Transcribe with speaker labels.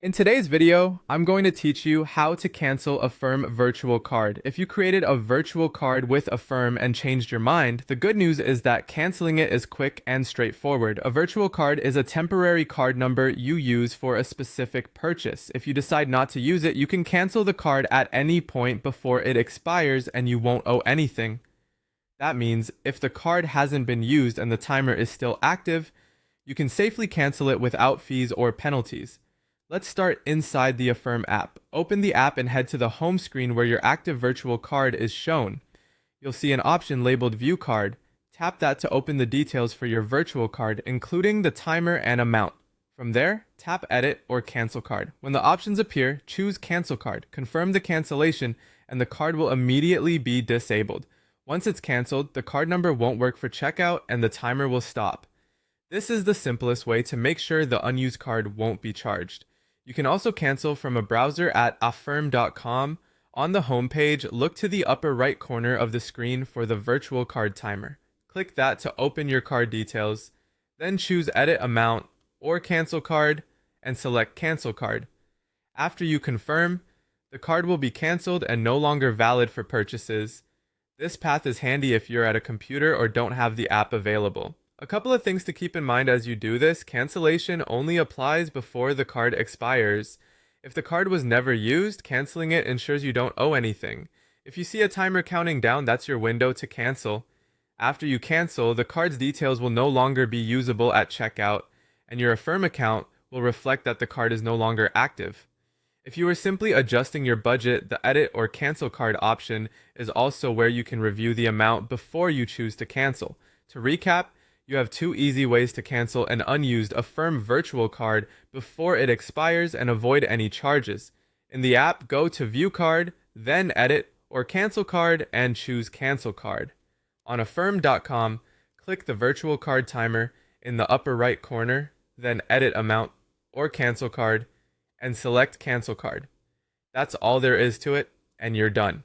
Speaker 1: In today's video, I'm going to teach you how to cancel Affirm virtual card. If you created a virtual card with Affirm and changed your mind, the good news is that canceling it is quick and straightforward. A virtual card is a temporary card number you use for a specific purchase. If you decide not to use it, you can cancel the card at any point before it expires and you won't owe anything. That means if the card hasn't been used and the timer is still active, you can safely cancel it without fees or penalties. Let's start inside the Affirm app. Open the app and head to the home screen where your active virtual card is shown. You'll see an option labeled View Card. Tap that to open the details for your virtual card, including the timer and amount. From there, tap Edit or Cancel Card. When the options appear, choose Cancel Card. Confirm the cancellation, and the card will immediately be disabled. Once it's canceled, the card number won't work for checkout and the timer will stop. This is the simplest way to make sure the unused card won't be charged. You can also cancel from a browser at affirm.com. On the homepage, look to the upper right corner of the screen for the virtual card timer. Click that to open your card details, then choose Edit Amount or Cancel Card and select Cancel Card. After you confirm, the card will be canceled and no longer valid for purchases. This path is handy if you're at a computer or don't have the app available. A couple of things to keep in mind as you do this: cancellation only applies before the card expires. If the card was never used, canceling it ensures you don't owe anything. If you see a timer counting down, that's your window to cancel. After you cancel, the card's details will no longer be usable at checkout, and your Affirm account will reflect that the card is no longer active. If you are simply adjusting your budget, the Edit or Cancel Card option is also where you can review the amount before you choose to cancel. To recap, you have two easy ways to cancel an unused Affirm virtual card before it expires and avoid any charges. In the app, go to View Card, then Edit or Cancel Card and choose Cancel Card. On Affirm.com, click the virtual card timer in the upper right corner, then Edit Amount or Cancel Card and select Cancel Card. That's all there is to it, and you're done.